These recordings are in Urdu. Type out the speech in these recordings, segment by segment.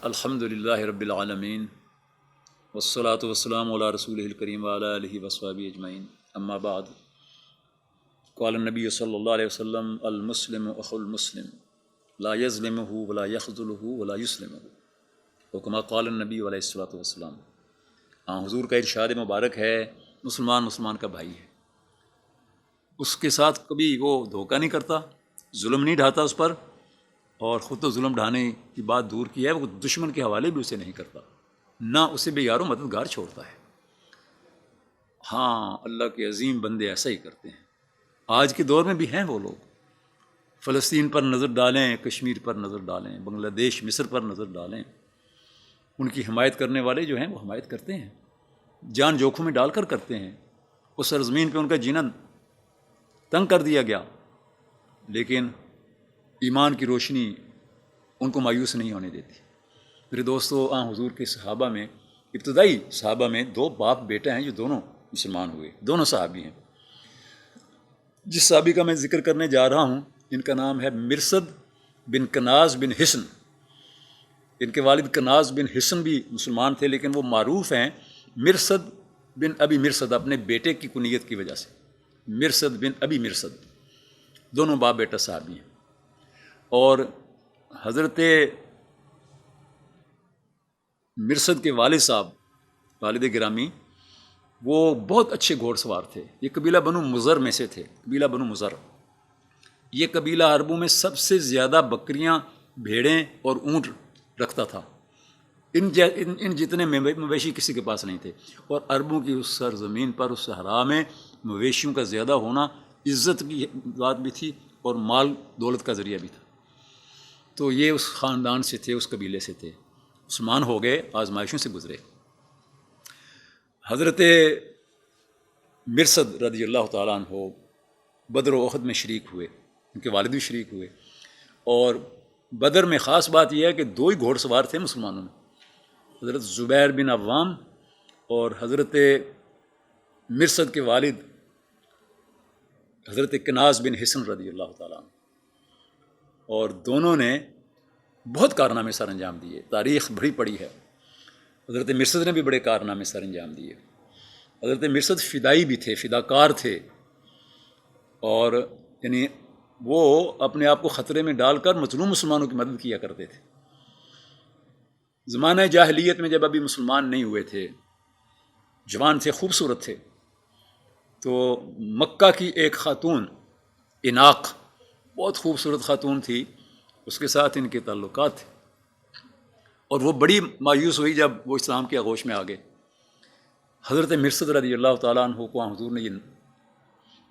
الحمد للہ رب العالمین والصلاة والسلام علی رسولہ الکریم وعلی آلہ وصحبہ اجمعین، اما بعد۔ قال النبی صلی اللہ علیہ وسلم المسلم اخو المسلم لا یظلمہ ولا یخذلہ ولا یسلمہ، وکما قال النبی علیہ الصلاۃ والسلام۔ حضور کا ارشاد مبارک ہے، مسلمان مسلمان کا بھائی ہے، اس کے ساتھ کبھی وہ دھوکہ نہیں کرتا، ظلم نہیں ڈھاتا اس پر، اور خود تو ظلم ڈھانے کی بات دور کی ہے، وہ دشمن کے حوالے بھی اسے نہیں کرتا، نہ اسے بے یار و مددگار چھوڑتا ہے۔ ہاں، اللہ کے عظیم بندے ایسا ہی کرتے ہیں، آج کے دور میں بھی ہیں وہ لوگ۔ فلسطین پر نظر ڈالیں، کشمیر پر نظر ڈالیں، بنگلہ دیش مصر پر نظر ڈالیں، ان کی حمایت کرنے والے جو ہیں وہ حمایت کرتے ہیں، جان جوکھوں میں ڈال کر کرتے ہیں۔ اس سرزمین پہ ان کا جینا تنگ کر دیا گیا، لیکن ایمان کی روشنی ان کو مایوس نہیں ہونے دیتی۔ میرے دوستو، حضور کے صحابہ میں، ابتدائی صحابہ میں 2 باپ بیٹے ہیں جو دونوں مسلمان ہوئے، دونوں صحابی ہیں۔ جس صحابی کا میں ذکر کرنے جا رہا ہوں، ان کا نام ہے مرثد بن کناز بن حصن۔ ان کے والد کناز بن حصن بھی مسلمان تھے، لیکن وہ معروف ہیں مرثد بن ابی مرثد، اپنے بیٹے کی کنیت کی وجہ سے، مرثد بن ابی مرثد۔ دونوں باپ بیٹا صحابی ہیں، اور حضرت مرثد کے والد صاحب، والد گرامی، وہ بہت اچھے گھوڑ سوار تھے۔ یہ قبیلہ بنو مضر میں سے تھے، قبیلہ بنو مضر۔ یہ قبیلہ عربوں میں سب سے زیادہ بکریاں، بھیڑیں اور اونٹ رکھتا تھا۔ ان جتنے مویشی کسی کے پاس نہیں تھے، اور عربوں کی اس سرزمین پر، اس صحرا میں مویشیوں کا زیادہ ہونا عزت کی بات بھی تھی اور مال دولت کا ذریعہ بھی تھا۔ تو یہ اس خاندان سے تھے، اس قبیلے سے تھے، مسلمان ہو گئے، آزمائشوں سے گزرے۔ حضرت مرثد رضی اللہ تعالیٰ عنہ بدر و احد میں شریک ہوئے، ان کے والد بھی شریک ہوئے، اور بدر میں خاص بات یہ ہے کہ 2 ہی گھوڑ سوار تھے مسلمانوں میں، حضرت زبیر بن عوام اور حضرت مرثد کے والد حضرت کناز بن حصن رضی اللہ تعالیٰ عنہ، اور دونوں نے بہت کارنامے سر انجام دیے۔ تاریخ بڑی پڑی ہے، حضرت مرثد نے بھی بڑے کارنامے سر انجام دیے۔ حضرت مرثد فدائی بھی تھے، فداکار تھے، اور یعنی وہ اپنے آپ کو خطرے میں ڈال کر مظلوم مسلمانوں کی مدد کیا کرتے تھے۔ زمانہ جاہلیت میں جب ابھی مسلمان نہیں ہوئے تھے، جوان تھے، خوبصورت تھے، تو مکہ کی ایک خاتون اناق، بہت خوبصورت خاتون تھی، اس کے ساتھ ان کے تعلقات تھے، اور وہ بڑی مایوس ہوئی جب وہ اسلام کے آغوش میں آ گئے۔ حضرت مرثد رضی اللہ تعالیٰ عنہ کو حضور نے یہ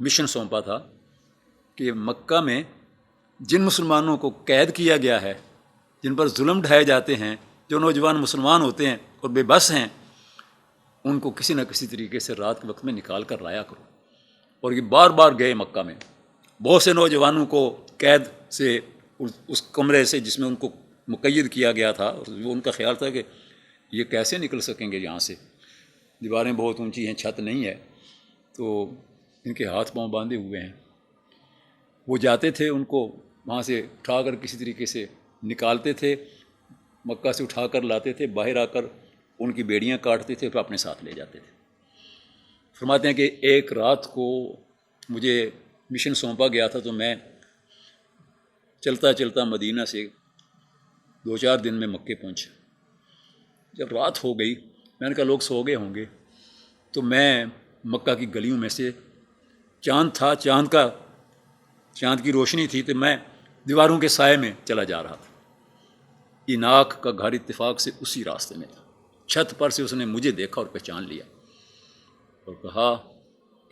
مشن سونپا تھا کہ مکہ میں جن مسلمانوں کو قید کیا گیا ہے، جن پر ظلم ڈھائے جاتے ہیں، جو نوجوان مسلمان ہوتے ہیں اور بے بس ہیں، ان کو کسی نہ کسی طریقے سے رات کے وقت میں نکال کر لایا کرو۔ اور یہ بار بار گئے مکہ میں، بہت سے نوجوانوں کو قید سے، اس کمرے سے جس میں ان کو مقید کیا گیا تھا، وہ ان کا خیال تھا کہ یہ کیسے نکل سکیں گے یہاں سے، دیواریں بہت اونچی ہیں، چھت نہیں ہے، تو ان کے ہاتھ پاؤں باندھے ہوئے ہیں۔ وہ جاتے تھے، ان کو وہاں سے اٹھا کر کسی طریقے سے نکالتے تھے، مکہ سے اٹھا کر لاتے تھے، باہر آ کر ان کی بیڑیاں کاٹتے تھے، پھر اپنے ساتھ لے جاتے تھے۔ فرماتے ہیں کہ ایک رات کو مجھے مشن سونپا گیا تھا، تو میں چلتا چلتا مدینہ سے 2-4 دن میں مکے پہنچا۔ جب رات ہو گئی، میں نے کہا لوگ سو گئے ہوں گے، تو میں مکہ کی گلیوں میں سے، چاند تھا، چاند کی روشنی تھی، تو میں دیواروں کے سائے میں چلا جا رہا تھا۔ اناق کا گھر اتفاق سے اسی راستے میں تھا۔ چھت پر سے اس نے مجھے دیکھا اور پہچان لیا، اور کہا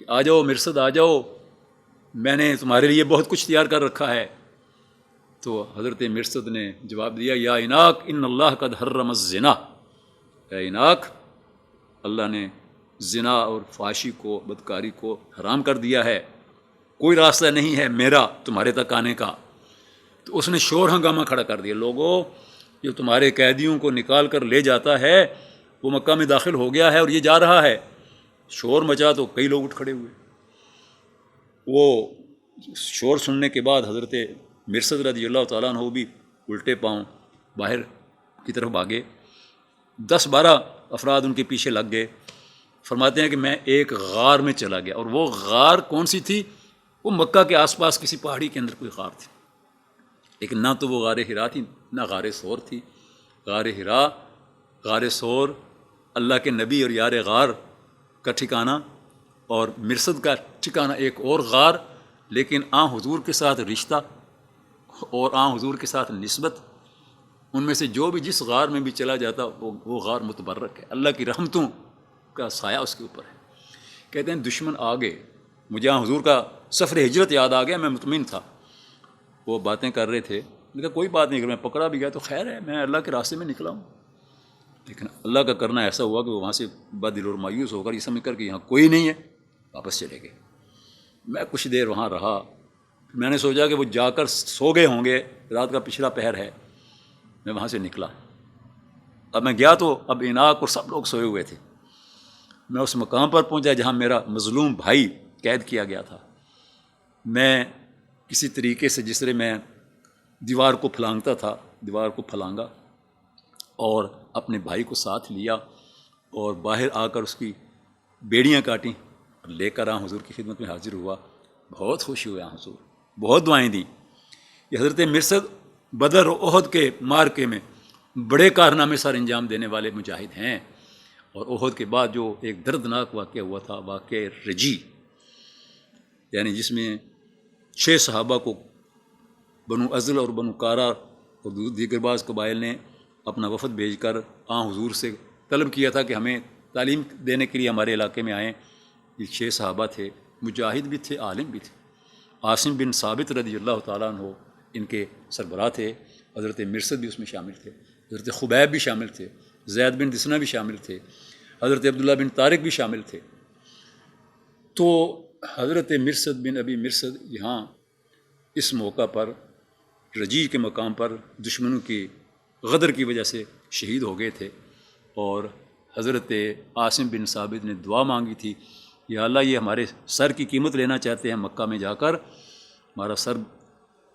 کہ آ جاؤ مرثد، آ جاؤ، میں نے تمہارے لیے بہت کچھ تیار کر رکھا ہے۔ تو حضرت مرثد نے جواب دیا، یا اناق ان اللہ قد حرم الزنا، اے اناق، اللہ نے زنا اور فحاشی کو، بدکاری کو حرام کر دیا ہے، کوئی راستہ نہیں ہے میرا تمہارے تک آنے کا۔ تو اس نے شور ہنگامہ کھڑا کر دیا، لوگوں، جو تمہارے قیدیوں کو نکال کر لے جاتا ہے وہ مکہ میں داخل ہو گیا ہے اور یہ جا رہا ہے۔ شور مچا تو کئی لوگ اٹھ کھڑے ہوئے۔ وہ شور سننے کے بعد حضرت مرثد رضی اللہ تعالیٰ عنہ بھی الٹے پاؤں باہر کی طرف بھاگے، 10-12 افراد ان کے پیچھے لگ گئے۔ فرماتے ہیں کہ میں ایک غار میں چلا گیا، اور وہ غار کون سی تھی؟ وہ مکہ کے آس پاس کسی پہاڑی کے اندر کوئی غار تھی، لیکن نہ تو وہ غار ہرا تھی نہ غار ثور تھی۔ غار ہرا، غار ثور اللہ کے نبی اور یار غار کا ٹھکانہ، اور مرصد کا ٹھکانہ ایک اور غار، لیکن حضور کے ساتھ رشتہ اور حضور کے ساتھ نسبت، ان میں سے جو بھی جس غار میں بھی چلا جاتا وہ غار متبرک ہے، اللہ کی رحمتوں کا سایہ اس کے اوپر ہے۔ کہتے ہیں دشمن آ گئے، مجھے حضور کا سفر ہجرت یاد آ گیا، میں مطمئن تھا، وہ باتیں کر رہے تھے، میں کہا کوئی بات نہیں، اگر میں پکڑا بھی گیا تو خیر ہے، میں اللہ کے راستے میں نکلا ہوں۔ لیکن اللہ کا کرنا ایسا ہوا کہ وہ وہاں سے بدل اور مایوس ہو کر یہ سمجھ کر کہ یہاں کوئی نہیں ہے، واپس چلے گئے۔ میں کچھ دیر وہاں رہا، میں نے سوچا کہ وہ جا کر سو گئے ہوں گے، رات کا پچھلا پہر ہے، میں وہاں سے نکلا۔ اب میں گیا تو اب اناق اور سب لوگ سوئے ہوئے تھے۔ میں اس مقام پر پہنچا جہاں میرا مظلوم بھائی قید کیا گیا تھا۔ میں کسی طریقے سے جس طرح میں دیوار کو پھلانگتا تھا، دیوار کو پھلانگا اور اپنے بھائی کو ساتھ لیا، اور باہر آ کر اس کی بیڑیاں کاٹیں اور لے کر حضور کی خدمت میں حاضر ہوا۔ بہت خوشی ہوئے حضور، بہت دعائیں دیں۔ یہ حضرت مرصد بدر و احد کے معرکے میں بڑے کارنامے سر انجام دینے والے مجاہد ہیں، اور احد کے بعد جو ایک دردناک واقعہ ہوا تھا، واقعہ رجی، یعنی جس میں 6 صحابہ کو بنو ازل اور بنو کارا اور دیگر بعض قبائل نے اپنا وفد بھیج کر حضور سے طلب کیا تھا کہ ہمیں تعلیم دینے کے لیے ہمارے علاقے میں آئیں۔ یہ 6 صحابہ تھے، مجاہد بھی تھے، عالم بھی تھے۔ عاصم بن ثابت رضی اللہ تعالیٰ عنہ ان کے سربراہ تھے، حضرت مرصد بھی اس میں شامل تھے، حضرت خبیب بھی شامل تھے، زید بن دسنہ بھی شامل تھے، حضرت عبداللہ بن طارق بھی شامل تھے۔ تو حضرت مرصد بن ابی مرصد یہاں اس موقع پر رجی کے مقام پر دشمنوں کی غدر کی وجہ سے شہید ہو گئے تھے، اور حضرت عاصم بن ثابت نے دعا مانگی تھی، یا اللہ یہ ہمارے سر کی قیمت لینا چاہتے ہیں، مکہ میں جا کر ہمارا سر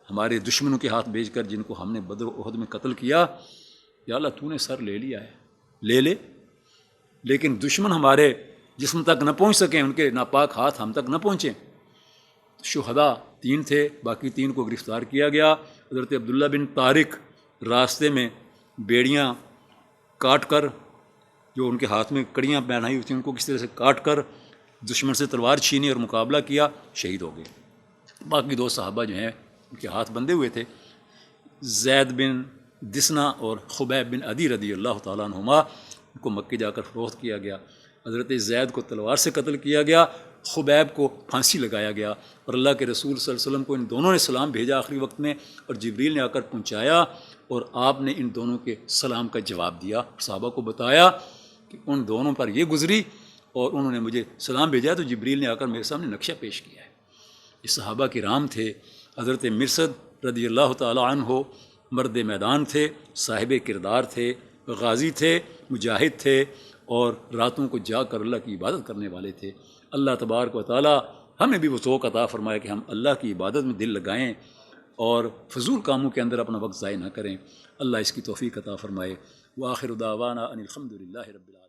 ہمارے دشمنوں کے ہاتھ بھیج کر جن کو ہم نے بدر و احد میں قتل کیا، یا اللہ تو نے سر لے لیا ہے، لے لے، لیکن دشمن ہمارے جسم تک نہ پہنچ سکیں، ان کے ناپاک ہاتھ ہم تک نہ پہنچیں۔ شہداء 3 تھے، باقی 3 کو گرفتار کیا گیا۔ حضرت عبداللہ بن طارق راستے میں بیڑیاں کاٹ کر، جو ان کے ہاتھ میں کڑیاں پہنائی ہوئی تھیں ان کو کس طرح سے کاٹ کر دشمن سے تلوار چھینی اور مقابلہ کیا، شہید ہو گئے۔ باقی 2 صحابہ جو ہیں ان کے ہاتھ بندھے ہوئے تھے، زید بن دسنہ اور خبیب بن عدی رضی اللہ تعالیٰ عنہما، ان کو مکے جا کر فروخت کیا گیا۔ حضرت زید کو تلوار سے قتل کیا گیا، خبیب کو پھانسی لگایا گیا، اور اللہ کے رسول صلی اللہ علیہ وسلم کو ان دونوں نے سلام بھیجا آخری وقت میں، اور جبریل نے آ کر پہنچایا، اور آپ نے ان دونوں کے سلام کا جواب دیا، صحابہ کو بتایا کہ ان دونوں پر یہ گزری اور انہوں نے مجھے سلام بھیجا، تو جبریل نے آ کر میرے سامنے نقشہ پیش کیا ہے۔ یہ صحابہ کرام تھے۔ حضرت مرصد رضی اللہ تعالی عنہ مرد میدان تھے، صاحب کردار تھے، غازی تھے، مجاہد تھے، اور راتوں کو جا کر اللہ کی عبادت کرنے والے تھے۔ اللہ تبارک و تعالی ہمیں بھی وہ ذوق عطا فرمائے کہ ہم اللہ کی عبادت میں دل لگائیں اور فضول کاموں کے اندر اپنا وقت ضائع نہ کریں۔ اللہ اس کی توفیق عطا فرمائے۔ وآخر دعوانا ان الحمد للہ رب العالمین۔